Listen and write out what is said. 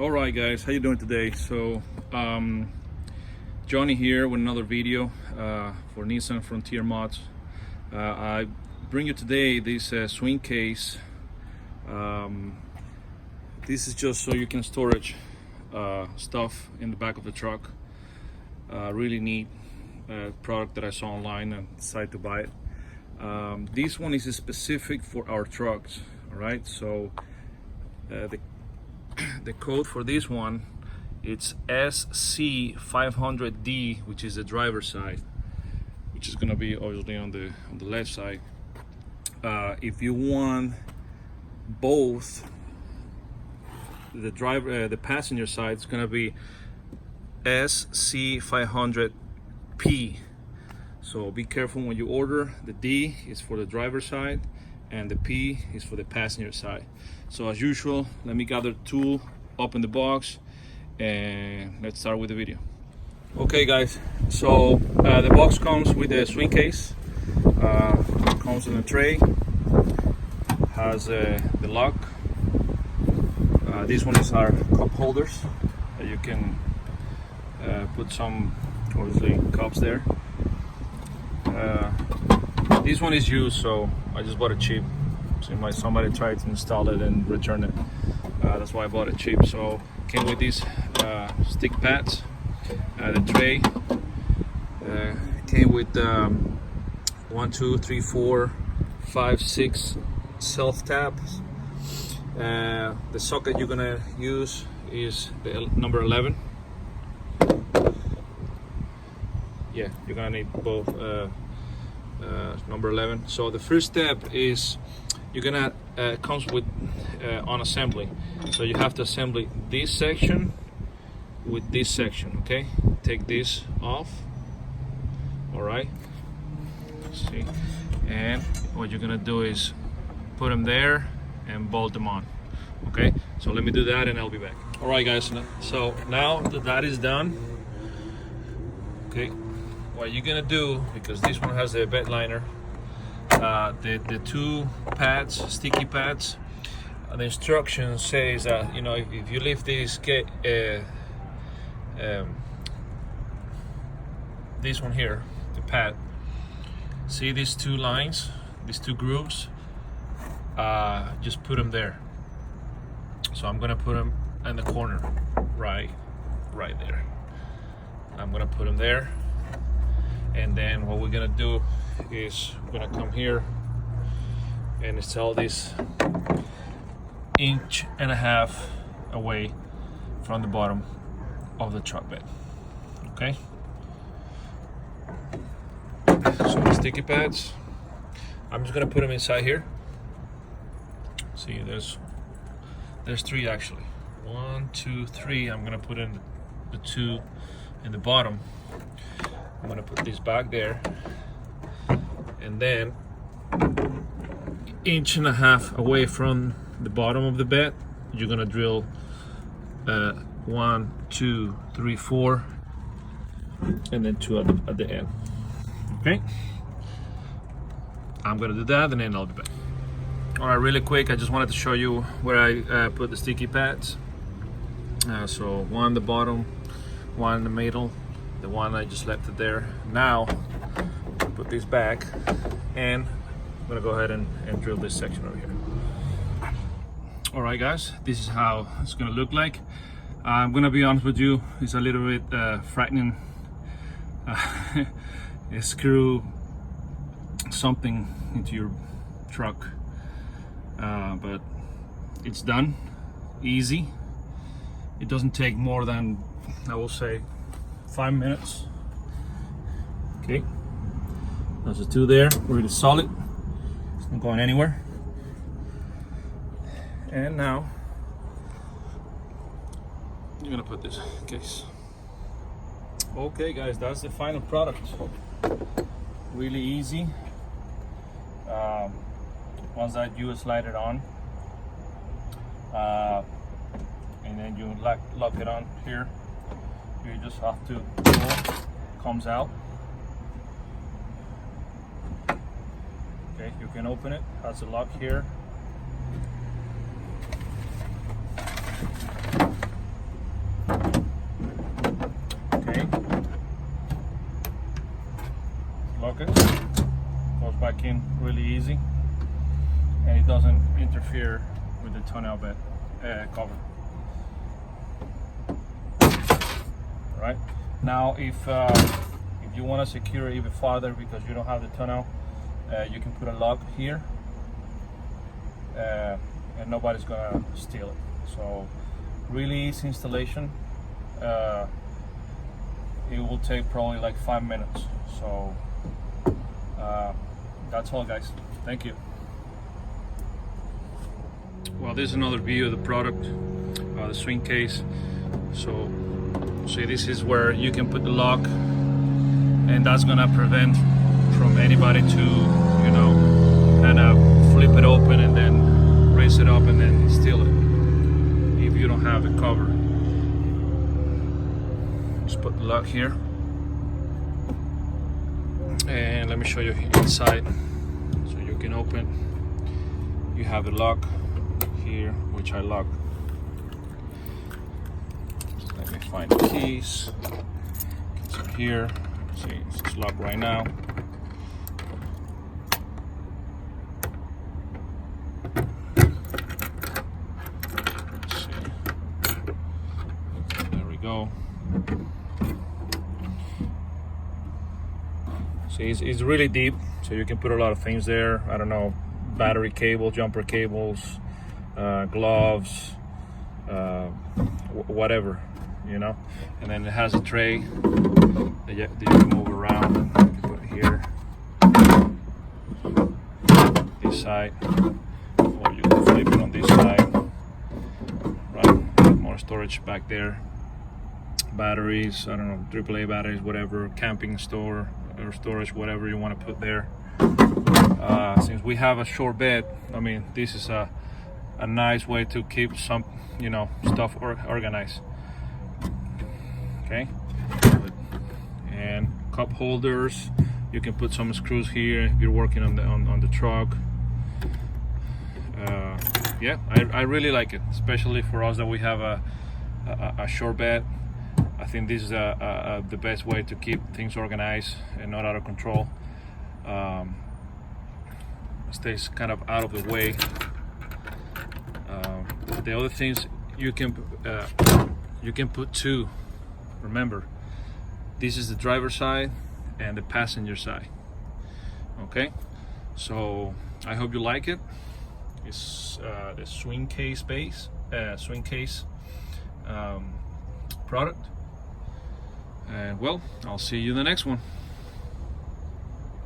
All right, guys, how you doing today? So Johnny here with another video for Nissan Frontier Mods. I bring you today this swing case. This is just so you can storage stuff in the back of the truck. Really neat product that I saw online and decided to buy it. This one is specific for our trucks. All right, so the code for this one, it's SC500D, which is the driver's side, which is going to be obviously on the left side. If you want both the passenger side, it's going to be SC500P. So be careful when you order. The D is for the driver's side and the P is for the passenger side. So as usual, let me gather the tool, open the box, and let's start with the video. Okay guys, so the box comes with a swing case, comes in a tray, has the lock. This one is our cup holders. You can put some, obviously, cups there. This one is used, so I just bought it cheap. So somebody tried to install it and return it. That's why I bought it cheap. So came with these stick pads. The tray came with 1, 2, 3, 4, 5, 6 self taps. The socket you're gonna use is the number 11. Yeah, you're gonna need both number 11. So the first step is you're gonna comes with on assembly. So you have to assemble this section with this section. Okay, take this off. All right. See, and what you're gonna do is put them there and bolt them on. Okay, so let me do that and I'll be back. All right, guys. So now that is done. Okay, what you're gonna do, because this one has a bed liner, the two pads, sticky pads, the instruction says that if you leave this this one here, the pad, see these two lines, these two grooves, just put them there. So I'm gonna put them in the corner, right there. I'm gonna put them there, and then what we're gonna do is we're gonna come here and install this 1.5 inches away from the bottom of the truck bed. Okay, so the sticky pads, I'm just gonna put them inside here. See, there's 3 actually. 1, 2, 3. I'm gonna put in the 2 in the bottom. I'm gonna put this back there, and then 1.5 inches away from the bottom of the bed, you're gonna drill 1, 2, 3, 4, and then 2 at the end. Okay, I'm gonna do that and then I'll be back. All right, really quick, I just wanted to show you where I put the sticky pads. So 1 in the bottom, 1 in the middle, the one I just left it there. Now put this back, and I'm gonna go ahead and drill this section over here. All right, guys, this is how it's gonna look like. I'm gonna be honest with you, it's a little bit frightening. Screw something into your truck, but it's done, easy. It doesn't take more than, I will say, 5 minutes. Okay, there's the 2 there, really solid. It's not going anywhere. And now you're gonna put this case. Okay, guys, that's the final product. Really easy. Once that you slide it on, and then you lock it on here. You just have to pull, comes out. Okay, you can open it, has a lock here. easy, and it doesn't interfere with the tonneau bed cover. All right, now if you want to secure it even farther because you don't have the tonneau, you can put a lock here, and nobody's gonna steal it. So really easy installation. It will take probably like 5 minutes. So that's all, guys. Thank you. Well, this is another view of the product, the swing case. So see, this is where you can put the lock, and that's gonna prevent from anybody to, you know, kind of flip it open and then raise it up and then steal it if you don't have it covered. Just put the lock here, and let me show you inside. So you can open, you have the lock here, which I lock. Let me find the keys. It's in here. See, it's locked right now. Let's see. There we go. See, it's really deep, so you can put a lot of things there. I don't know, battery cable, jumper cables, gloves, whatever, you know. And then it has a tray that you can move around. You can put it here, this side, or you can flip it on this side. Right, more storage back there. Batteries, I don't know, AAA batteries, whatever, camping store or storage, whatever you want to put there. Since we have a short bed, I mean, this is a nice way to keep some, you know, stuff organized. Okay, and cup holders. You can put some screws here if you're working on the truck. Yeah, I really like it, especially for us that we have a short bed. I think this is the best way to keep things organized and not out of control. Stays kind of out of the way. The other things you can put two. Remember, this is the driver's side and the passenger side. Okay, so I hope you like it. It's the swing case product. And well, I'll see you in the next one.